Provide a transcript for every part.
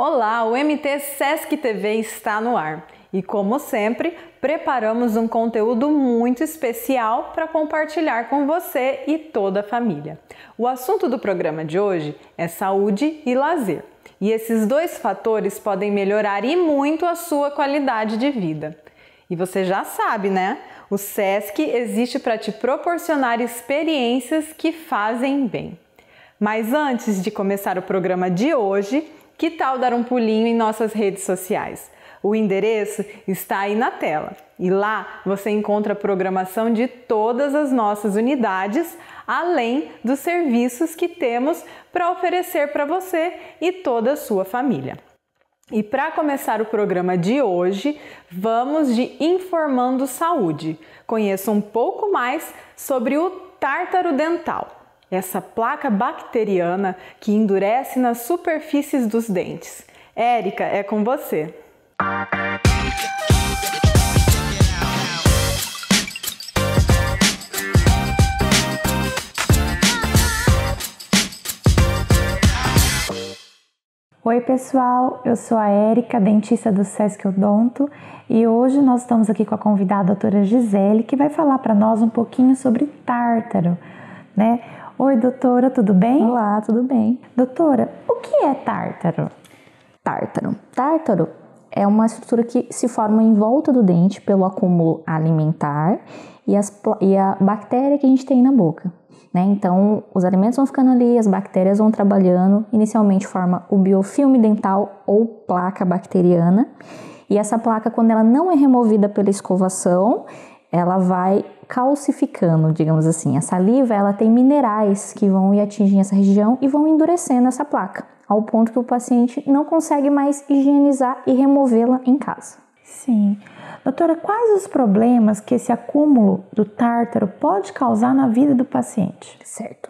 Olá, o MT Sesc TV está no ar e, como sempre, preparamos um conteúdo muito especial para compartilhar com você e toda a família. O assunto do programa de hoje é saúde e lazer, e esses dois fatores podem melhorar e muito a sua qualidade de vida. E você já sabe, né? O Sesc existe para te proporcionar experiências que fazem bem. Mas antes de começar o programa de hoje, que tal dar um pulinho em nossas redes sociais? O endereço está aí na tela e lá você encontra a programação de todas as nossas unidades, além dos serviços que temos para oferecer para você e toda a sua família. E para começar o programa de hoje, vamos de Informando Saúde. Conheça um pouco mais sobre o tártaro dental. Essa placa bacteriana que endurece nas superfícies dos dentes. Érica, é com você. Oi pessoal, eu sou a Érica, dentista do Sesc Odonto, e hoje nós estamos aqui com a convidada a doutora Gisele, que vai falar para nós um pouquinho sobre tártaro, né? Oi, doutora, tudo bem? Olá, tudo bem. Doutora, o que é tártaro? Tártaro é uma estrutura que se forma em volta do dente pelo acúmulo alimentar e a bactéria que a gente tem na boca, né? Então, os alimentos vão ficando ali, as bactérias vão trabalhando, inicialmente forma o biofilme dental ou placa bacteriana, e essa placa, quando ela não é removida pela escovação, ela vai calcificando, digamos assim. A saliva, ela tem minerais que vão e atingem essa região e vão endurecendo essa placa, ao ponto que o paciente não consegue mais higienizar e removê-la em casa. Sim. Doutora, quais os problemas que esse acúmulo do tártaro pode causar na vida do paciente? Certo.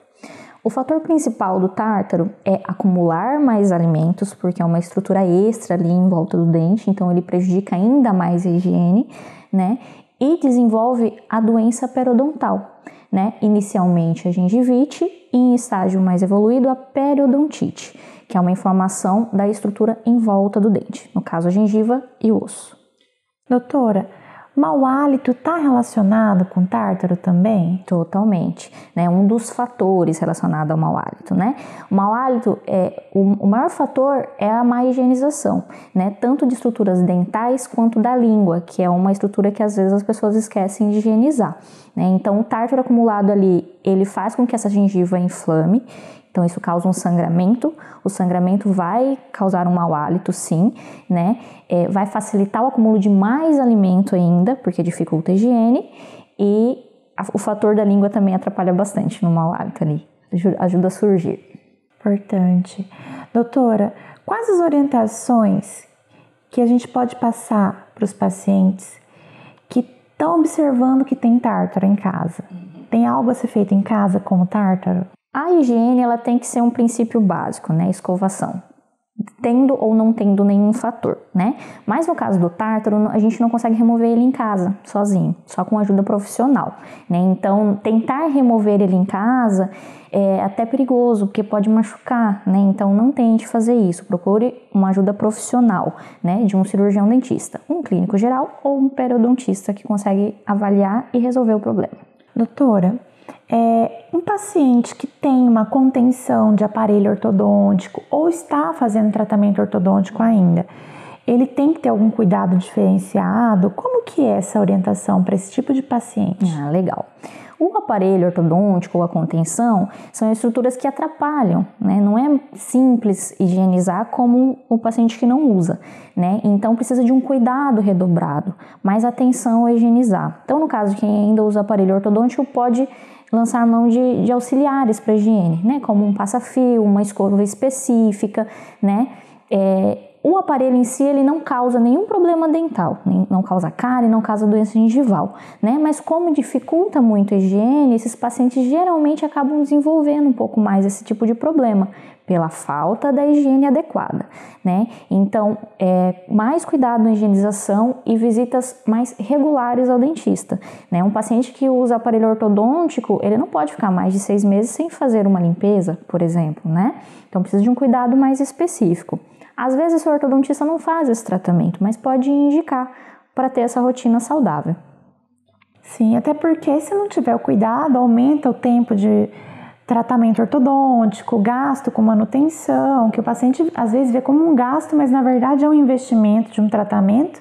O fator principal do tártaro é acumular mais alimentos, porque é uma estrutura extra ali em volta do dente, então ele prejudica ainda mais a higiene, né? E desenvolve a doença periodontal, né? Inicialmente a gengivite e em estágio mais evoluído a periodontite, que é uma inflamação da estrutura em volta do dente, no caso a gengiva e o osso. Doutora, mau hálito está relacionado com tártaro também? Totalmente, né? Um dos fatores relacionado ao mau hálito, né? O mau hálito o maior fator é a má higienização, né? Tanto de estruturas dentais quanto da língua, que é uma estrutura que às vezes as pessoas esquecem de higienizar, né? Então o tártaro acumulado ali, ele faz com que essa gengiva inflame. Então, isso causa um sangramento. O sangramento vai causar um mau hálito, sim, né? Vai facilitar o acúmulo de mais alimento ainda, porque dificulta a higiene. E o fator da língua também atrapalha bastante no mau hálito ali. Ajuda a surgir. Importante. Doutora, quais as orientações que a gente pode passar para os pacientes que estão observando que tem tártaro em casa? Tem algo a ser feito em casa com o tártaro? A higiene, ela tem que ser um princípio básico, né? Escovação, tendo ou não tendo nenhum fator, né? Mas no caso do tártaro, a gente não consegue remover ele em casa, sozinho, só com ajuda profissional, né? Então, tentar remover ele em casa é até perigoso, porque pode machucar, né? Então, não tente fazer isso, procure uma ajuda profissional, né? De um cirurgião dentista, um clínico geral ou um periodontista que consegue avaliar e resolver o problema. Doutora, um paciente que tem uma contenção de aparelho ortodôntico ou está fazendo tratamento ortodôntico ainda, ele tem que ter algum cuidado diferenciado? Como que é essa orientação para esse tipo de paciente? Legal. O aparelho ortodôntico ou a contenção são estruturas que atrapalham, né? Não é simples higienizar como o paciente que não usa, né? Então precisa de um cuidado redobrado, mais atenção a higienizar. Então, no caso de quem ainda usa aparelho ortodôntico, pode lançar mão de auxiliares para higiene, né? Como um passa-fio, uma escova específica, né? O aparelho em si, ele não causa nenhum problema dental, não causa cárie, não causa doença gengival, né? Mas como dificulta muito a higiene, esses pacientes geralmente acabam desenvolvendo um pouco mais esse tipo de problema, pela falta da higiene adequada, né? Então, mais cuidado na higienização e visitas mais regulares ao dentista, né? Um paciente que usa aparelho ortodôntico, ele não pode ficar mais de 6 meses sem fazer uma limpeza, por exemplo, né? Então, precisa de um cuidado mais específico. Às vezes o ortodontista não faz esse tratamento, mas pode indicar para ter essa rotina saudável. Sim, até porque se não tiver o cuidado, aumenta o tempo de tratamento ortodôntico, gasto com manutenção, que o paciente às vezes vê como um gasto, mas na verdade é um investimento de um tratamento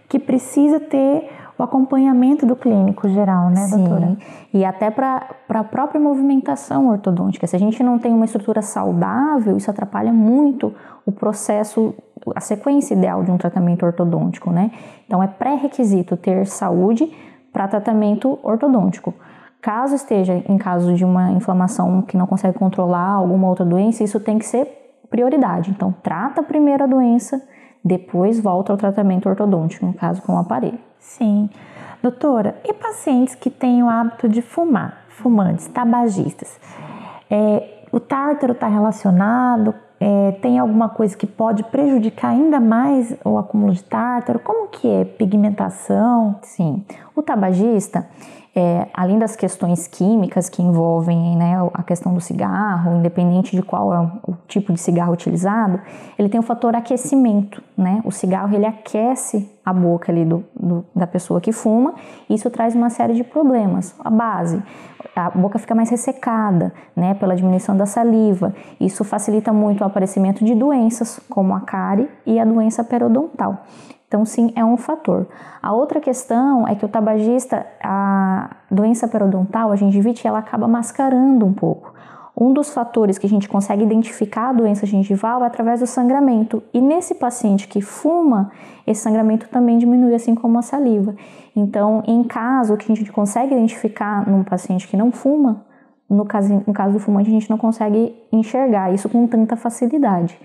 que precisa ter o acompanhamento do clínico geral, né, doutora? Sim, e até para a própria movimentação ortodôntica. Se a gente não tem uma estrutura saudável, isso atrapalha muito o processo, a sequência ideal de um tratamento ortodôntico, né? Então é pré-requisito ter saúde para tratamento ortodôntico. Caso esteja em caso de uma inflamação que não consegue controlar, alguma outra doença, isso tem que ser prioridade. Então, trata primeiro a doença, depois volta ao tratamento ortodôntico, no caso com o aparelho. Sim. Doutora, e pacientes que têm o hábito de fumar, fumantes, tabagistas? O tártaro está relacionado? Tem alguma coisa que pode prejudicar ainda mais o acúmulo de tártaro? Como que é? Pigmentação? Sim. O tabagista, além das questões químicas que envolvem, né, a questão do cigarro, independente de qual é o tipo de cigarro utilizado, ele tem o fator aquecimento, né? O cigarro, ele aquece a boca ali da pessoa que fuma, e isso traz uma série de problemas. A boca fica mais ressecada, né, pela diminuição da saliva. Isso facilita muito o aparecimento de doenças, como a cárie e a doença periodontal. Então, sim, é um fator. A outra questão é que o tabagista, a doença periodontal, a gengivite, ela acaba mascarando um pouco. Um dos fatores que a gente consegue identificar a doença gengival é através do sangramento. E nesse paciente que fuma, esse sangramento também diminui, assim como a saliva. Então, em caso que a gente consegue identificar num paciente que não fuma, no caso do fumante, a gente não consegue enxergar isso com tanta facilidade.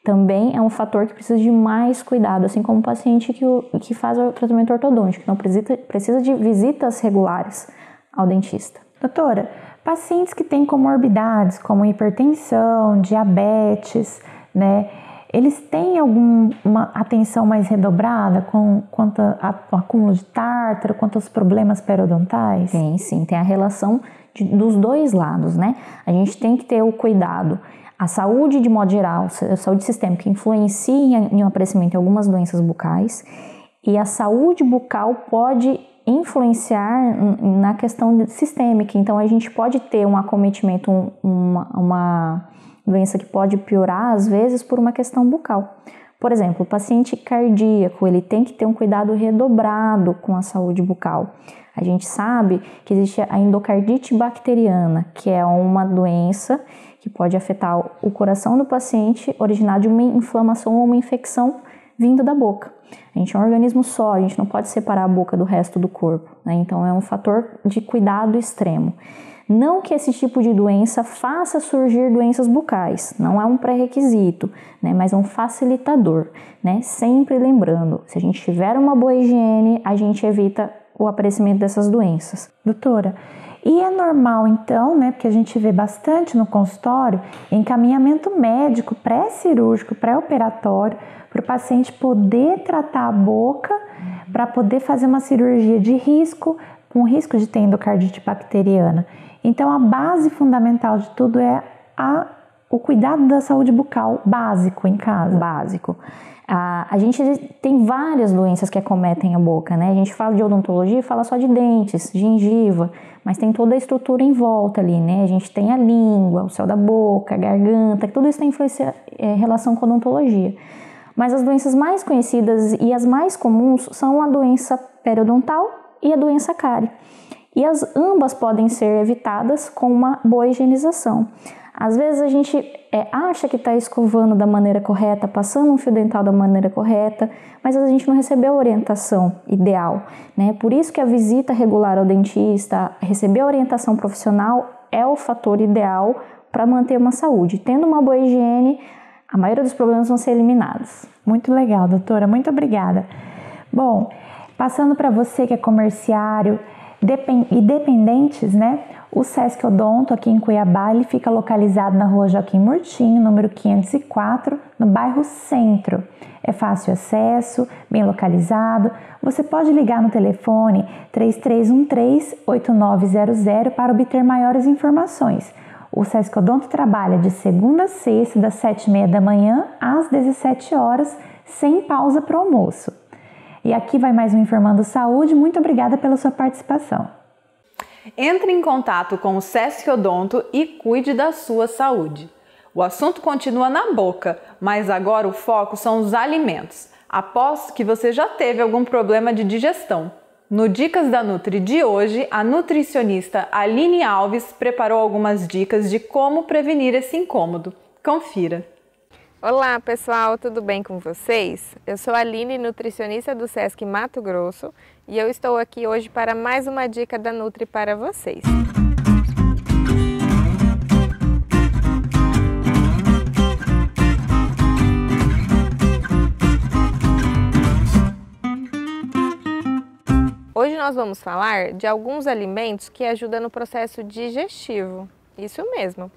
Também é um fator que precisa de mais cuidado, assim como o paciente que faz o tratamento ortodôntico, então precisa de visitas regulares ao dentista. Doutora, pacientes que têm comorbidades como hipertensão, diabetes, né, eles têm alguma atenção mais redobrada quanto ao acúmulo de tártaro, quanto aos problemas periodontais? Sim, tem a relação dos dois lados, né? A gente tem que ter o cuidado. A saúde, de modo geral, a saúde sistêmica influencia em um aparecimento de algumas doenças bucais, e a saúde bucal pode influenciar na questão sistêmica. Então, a gente pode ter um acometimento, uma doença que pode piorar, às vezes, por uma questão bucal. Por exemplo, o paciente cardíaco, ele tem que ter um cuidado redobrado com a saúde bucal. A gente sabe que existe a endocardite bacteriana, que é uma doença que pode afetar o coração do paciente, originada de uma inflamação ou uma infecção vindo da boca. A gente é um organismo só, a gente não pode separar a boca do resto do corpo, né? Então é um fator de cuidado extremo. Não que esse tipo de doença faça surgir doenças bucais, não é um pré-requisito, né? Mas é um facilitador, né? Sempre lembrando, se a gente tiver uma boa higiene, a gente evita o aparecimento dessas doenças. Doutora, e é normal então, né, porque a gente vê bastante no consultório, encaminhamento médico pré-cirúrgico, pré-operatório, para o paciente poder tratar a boca, para poder fazer uma cirurgia de risco, com risco de ter endocardite bacteriana. Então a base fundamental de tudo é o cuidado da saúde bucal básico em casa. Básico. A gente tem várias doenças que acometem a boca, né? A gente fala de odontologia e fala só de dentes, gengiva, mas tem toda a estrutura em volta ali, né? A gente tem a língua, o céu da boca, a garganta, tudo isso tem relação com a odontologia. Mas as doenças mais conhecidas e as mais comuns são a doença periodontal e a doença cárie. E ambas podem ser evitadas com uma boa higienização. Às vezes a gente acha que está escovando da maneira correta, passando um fio dental da maneira correta, mas a gente não recebeu a orientação ideal, né? Por isso que a visita regular ao dentista, receber a orientação profissional é o fator ideal para manter uma saúde. Tendo uma boa higiene, a maioria dos problemas vão ser eliminados. Muito legal, doutora. Muito obrigada. Bom, passando para você que é comerciário e dependentes, né? O Sesc Odonto aqui em Cuiabá, ele fica localizado na rua Joaquim Murtinho, número 504, no bairro Centro. É fácil acesso, bem localizado. Você pode ligar no telefone 3313-8900 para obter maiores informações. O Sesc Odonto trabalha de segunda a sexta, das 7h30 da manhã às 17 horas, sem pausa para o almoço. E aqui vai mais um Informando Saúde. Muito obrigada pela sua participação. Entre em contato com o Sesc Odonto e cuide da sua saúde. O assunto continua na boca, mas agora o foco são os alimentos. Aposto que você já teve algum problema de digestão. No Dicas da Nutri de hoje, a nutricionista Aline Alves preparou algumas dicas de como prevenir esse incômodo. Confira! Olá pessoal, tudo bem com vocês? Eu sou a Aline, nutricionista do Sesc Mato Grosso, e eu estou aqui hoje para mais uma dica da Nutri para vocês. Hoje nós vamos falar de alguns alimentos que ajudam no processo digestivo. Isso mesmo.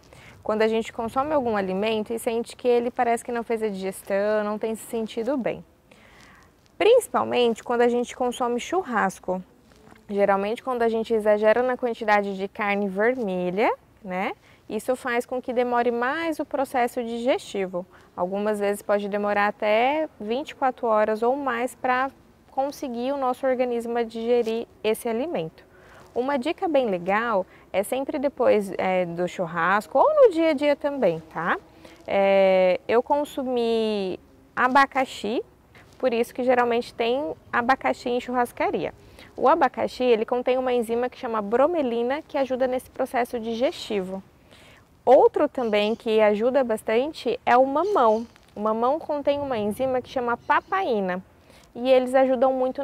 Quando a gente consome algum alimento e sente que ele parece que não fez a digestão, não tem se sentido bem. Principalmente quando a gente consome churrasco. Geralmente quando a gente exagera na quantidade de carne vermelha, né? Isso faz com que demore mais o processo digestivo. Algumas vezes pode demorar até 24 horas ou mais para conseguir o nosso organismo digerir esse alimento. Uma dica bem legal é sempre depois do churrasco ou no dia a dia também, tá? Eu consumi abacaxi, por isso que geralmente tem abacaxi em churrascaria. O abacaxi, ele contém uma enzima que chama bromelina, que ajuda nesse processo digestivo. Outro também que ajuda bastante é o mamão. O mamão contém uma enzima que chama papaina. E eles ajudam muito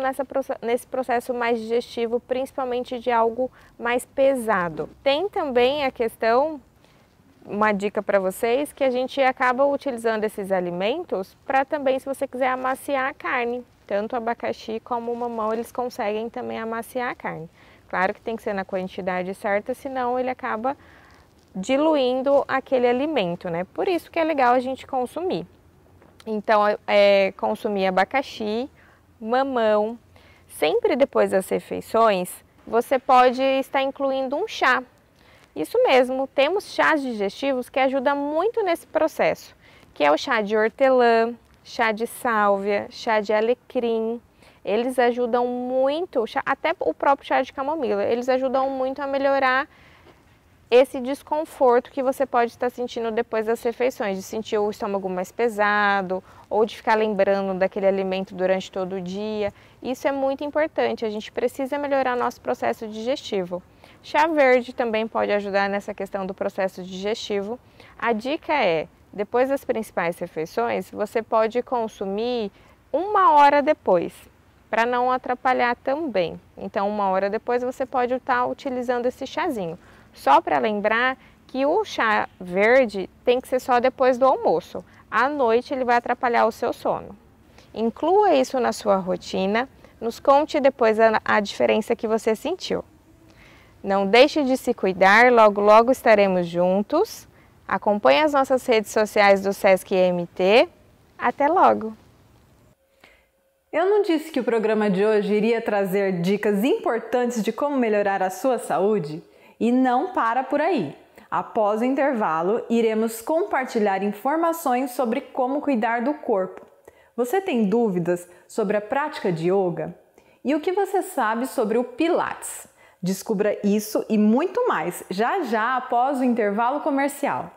nesse processo mais digestivo, principalmente de algo mais pesado. Tem também a questão, uma dica para vocês, que a gente acaba utilizando esses alimentos para também, se você quiser amaciar a carne. Tanto o abacaxi como o mamão, eles conseguem também amaciar a carne. Claro que tem que ser na quantidade certa, senão ele acaba diluindo aquele alimento, né? Por isso que é legal a gente consumir. Então, consumir abacaxi, mamão. Sempre depois das refeições, você pode estar incluindo um chá. Isso mesmo, temos chás digestivos que ajudam muito nesse processo, que é o chá de hortelã, chá de sálvia, chá de alecrim. Eles ajudam muito, até o próprio chá de camomila, eles ajudam muito a melhorar esse desconforto que você pode estar sentindo depois das refeições, de sentir o estômago mais pesado ou de ficar lembrando daquele alimento durante todo o dia. Isso é muito importante, a gente precisa melhorar nosso processo digestivo. Chá verde também pode ajudar nessa questão do processo digestivo. A dica é, depois das principais refeições, você pode consumir 1 hora depois, para não atrapalhar também. Então, 1 hora depois você pode estar utilizando esse chazinho. Só para lembrar que o chá verde tem que ser só depois do almoço. À noite ele vai atrapalhar o seu sono. Inclua isso na sua rotina. Nos conte depois a diferença que você sentiu. Não deixe de se cuidar, logo logo estaremos juntos. Acompanhe as nossas redes sociais do Sesc EMT. Até logo! Eu não disse que o programa de hoje iria trazer dicas importantes de como melhorar a sua saúde? E não para por aí. Após o intervalo, iremos compartilhar informações sobre como cuidar do corpo. Você tem dúvidas sobre a prática de yoga? E o que você sabe sobre o Pilates? Descubra isso e muito mais já após o intervalo comercial.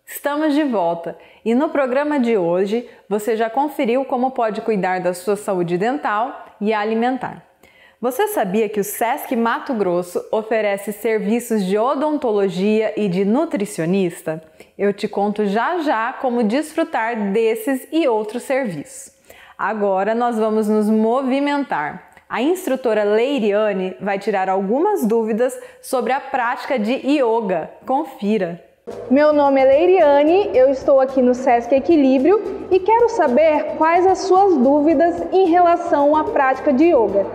Estamos de volta e no programa de hoje você já conferiu como pode cuidar da sua saúde dental e alimentar. Você sabia que o Sesc Mato Grosso oferece serviços de odontologia e de nutricionista? Eu te conto já como desfrutar desses e outros serviços. Agora nós vamos nos movimentar. A instrutora Leiriane vai tirar algumas dúvidas sobre a prática de yoga. Confira! Meu nome é Leiriane, eu estou aqui no Sesc Equilíbrio e quero saber quais as suas dúvidas em relação à prática de yoga.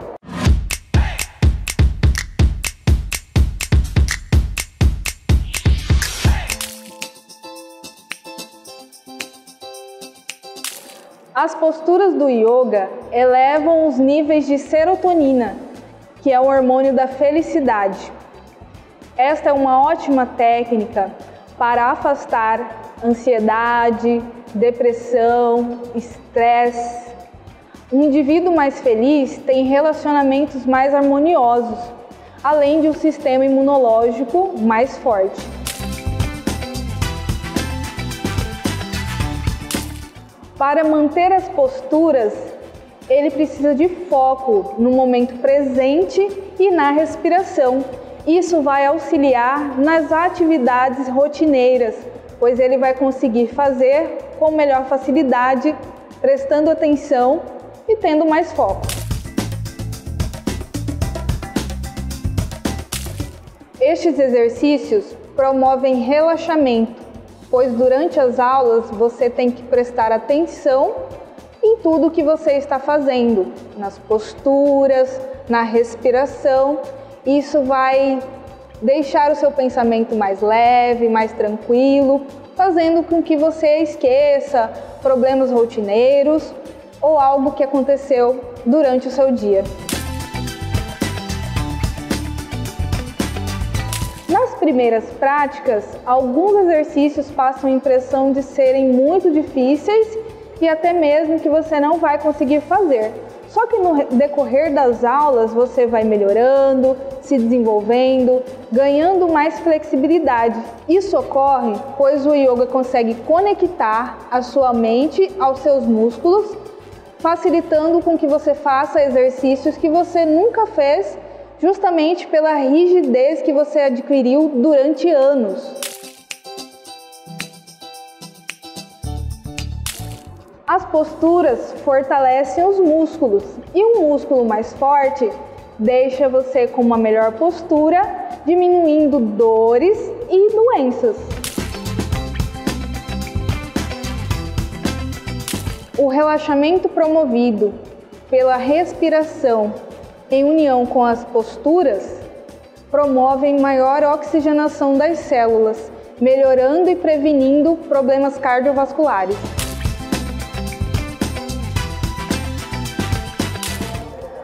As posturas do yoga elevam os níveis de serotonina, que é o hormônio da felicidade. Esta é uma ótima técnica para afastar ansiedade, depressão, estresse. Um indivíduo mais feliz tem relacionamentos mais harmoniosos, além de um sistema imunológico mais forte. Para manter as posturas, ele precisa de foco no momento presente e na respiração. Isso vai auxiliar nas atividades rotineiras, pois ele vai conseguir fazer com melhor facilidade, prestando atenção e tendo mais foco. Estes exercícios promovem relaxamento, pois durante as aulas você tem que prestar atenção em tudo que você está fazendo, nas posturas, na respiração. Isso vai deixar o seu pensamento mais leve, mais tranquilo, fazendo com que você esqueça problemas rotineiros ou algo que aconteceu durante o seu dia. Nas primeiras práticas, alguns exercícios passam a impressão de serem muito difíceis e até mesmo que você não vai conseguir fazer. Só que no decorrer das aulas você vai melhorando, se desenvolvendo, ganhando mais flexibilidade. Isso ocorre pois o yoga consegue conectar a sua mente aos seus músculos, facilitando com que você faça exercícios que você nunca fez, justamente pela rigidez que você adquiriu durante anos. As posturas fortalecem os músculos e um músculo mais forte deixa você com uma melhor postura, diminuindo dores e doenças. O relaxamento promovido pela respiração em união com as posturas promovem maior oxigenação das células, melhorando e prevenindo problemas cardiovasculares.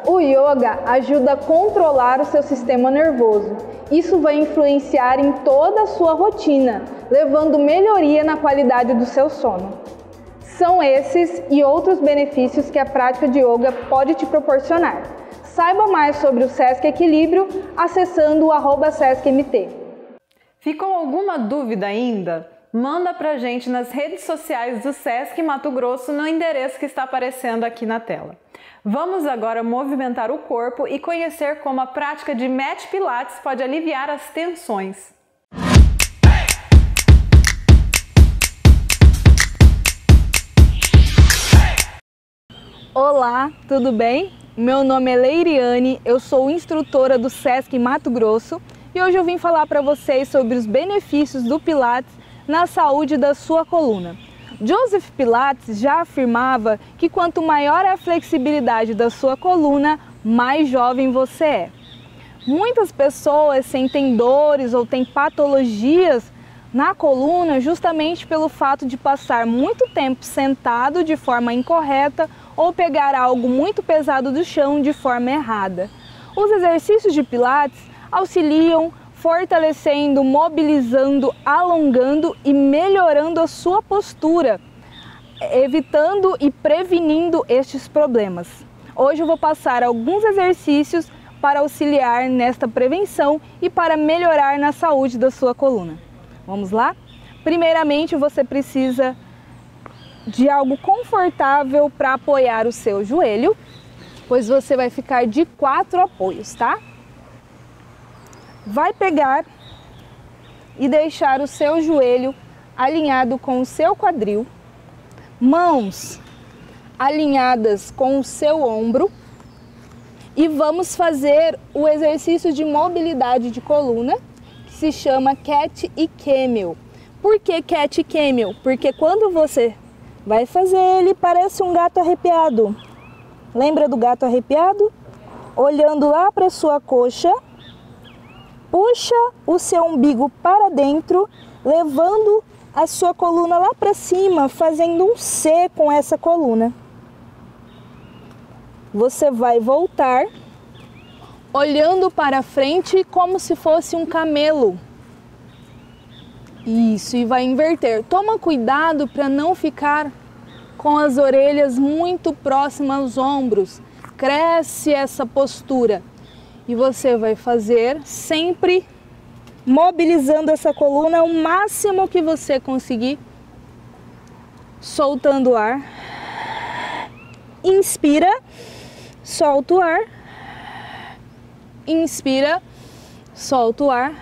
O yoga ajuda a controlar o seu sistema nervoso. Isso vai influenciar em toda a sua rotina, levando melhoria na qualidade do seu sono. São esses e outros benefícios que a prática de yoga pode te proporcionar. Saiba mais sobre o Sesc Equilíbrio acessando o @SescMT. Ficou alguma dúvida ainda? Manda pra gente nas redes sociais do Sesc Mato Grosso no endereço que está aparecendo aqui na tela. Vamos agora movimentar o corpo e conhecer como a prática de Mat Pilates pode aliviar as tensões. Olá, tudo bem? Meu nome é Leiriane, eu sou instrutora do Sesc Mato Grosso e hoje eu vim falar para vocês sobre os benefícios do Pilates na saúde da sua coluna. Joseph Pilates já afirmava que quanto maior é a flexibilidade da sua coluna, mais jovem você é. Muitas pessoas sentem dores ou têm patologias na coluna justamente pelo fato de passar muito tempo sentado de forma incorreta ou pegar algo muito pesado do chão de forma errada. Os exercícios de Pilates auxiliam fortalecendo, mobilizando, alongando e melhorando a sua postura, evitando e prevenindo estes problemas. Hoje eu vou passar alguns exercícios para auxiliar nesta prevenção e para melhorar na saúde da sua coluna. Vamos lá? Primeiramente, você precisa de algo confortável para apoiar o seu joelho, pois você vai ficar de 4 apoios, tá? Vai pegar e deixar o seu joelho alinhado com o seu quadril, mãos alinhadas com o seu ombro e vamos fazer o exercício de mobilidade de coluna que se chama Cat e Camel. Por que Cat e Camel? Porque quando você vai fazer ele parece um gato arrepiado. Lembra do gato arrepiado? Olhando lá para sua coxa, puxa o seu umbigo para dentro, levando a sua coluna lá para cima, fazendo um C com essa coluna. Você vai voltar olhando para frente como se fosse um camelo. Isso, e vai inverter. Toma cuidado para não ficar com as orelhas muito próximas aos ombros. Cresce essa postura. E você vai fazer sempre mobilizando essa coluna o máximo que você conseguir. Soltando o ar. Inspira, solta o ar. Inspira, solta o ar.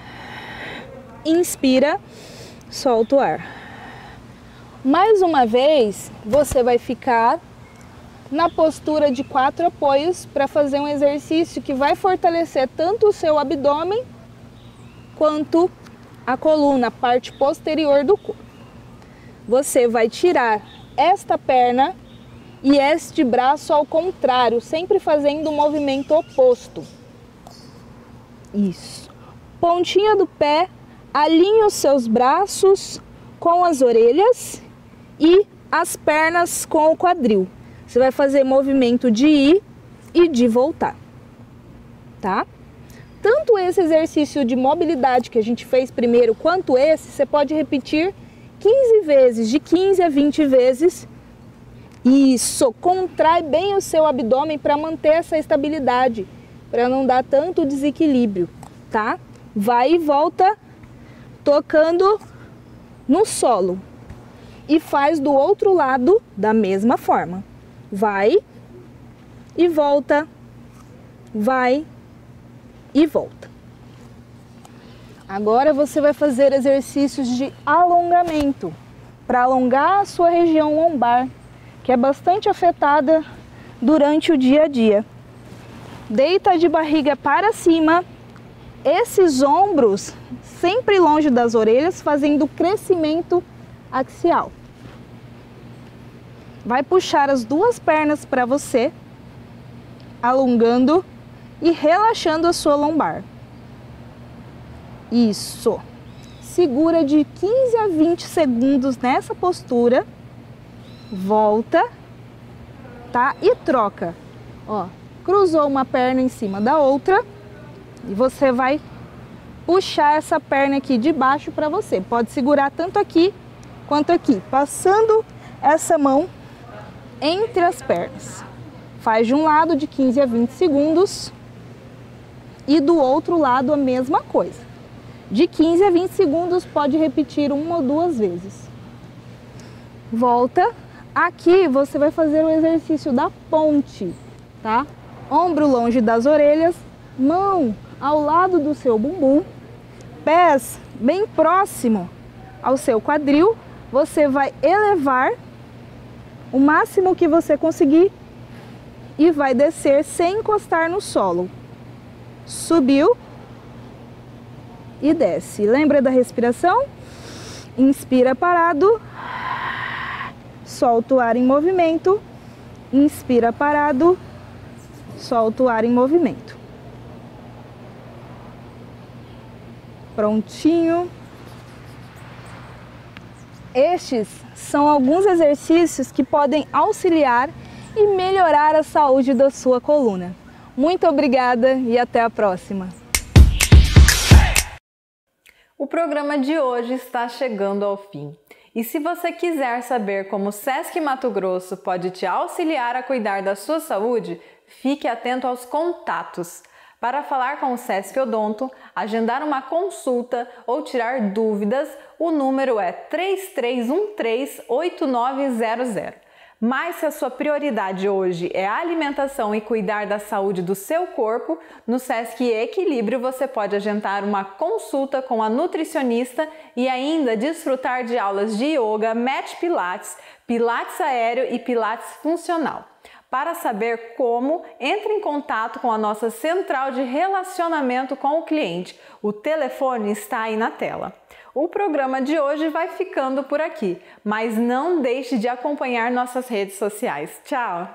Inspira, solta o ar. Mais uma vez, você vai ficar na postura de 4 apoios para fazer um exercício que vai fortalecer tanto o seu abdômen quanto a coluna, a parte posterior do corpo. Você vai tirar esta perna e este braço ao contrário, sempre fazendo o movimento oposto. Isso. Pontinha do pé, alinhe os seus braços com as orelhas e as pernas com o quadril. Você vai fazer movimento de ir e de voltar, tá? Tanto esse exercício de mobilidade que a gente fez primeiro, quanto esse, você pode repetir 15 vezes, de 15 a 20 vezes. Isso, contrai bem o seu abdômen para manter essa estabilidade, para não dar tanto desequilíbrio, tá? Vai e volta tocando no solo e faz do outro lado da mesma forma. Vai e volta, vai e volta. Agora você vai fazer exercícios de alongamento para alongar a sua região lombar, que é bastante afetada durante o dia a dia. Deita de barriga para cima, esses ombros sempre longe das orelhas, fazendo crescimento axial. Vai puxar as duas pernas para você, alongando e relaxando a sua lombar. Isso. Segura de 15 a 20 segundos nessa postura. Volta, tá? E troca. Ó, cruzou uma perna em cima da outra e você vai puxar essa perna aqui de baixo para você. Pode segurar tanto aqui quanto aqui, passando essa mão entre as pernas. Faz de um lado de 15 a 20 segundos e do outro lado a mesma coisa. De 15 a 20 segundos pode repetir 1 ou 2 vezes. Volta. Aqui você vai fazer o exercício da ponte, tá? Ombro longe das orelhas, mão ao lado do seu bumbum, pés bem próximo ao seu quadril. Você vai elevar o máximo que você conseguir e vai descer sem encostar no solo. Subiu e desce. Lembra da respiração? Inspira parado, solta o ar em movimento, inspira parado, solta o ar em movimento. Prontinho. Estes são alguns exercícios que podem auxiliar e melhorar a saúde da sua coluna. Muito obrigada e até a próxima! O programa de hoje está chegando ao fim. E se você quiser saber como o SESC Mato Grosso pode te auxiliar a cuidar da sua saúde, fique atento aos contatos. Para falar com o SESC Odonto, agendar uma consulta ou tirar dúvidas, o número é 3313-8900. Mas se a sua prioridade hoje é a alimentação e cuidar da saúde do seu corpo, no SESC Equilíbrio você pode agendar uma consulta com a nutricionista e ainda desfrutar de aulas de yoga, mat pilates, pilates aéreo e pilates funcional. Para saber como, entre em contato com a nossa central de relacionamento com o cliente. O telefone está aí na tela. O programa de hoje vai ficando por aqui, mas não deixe de acompanhar nossas redes sociais. Tchau!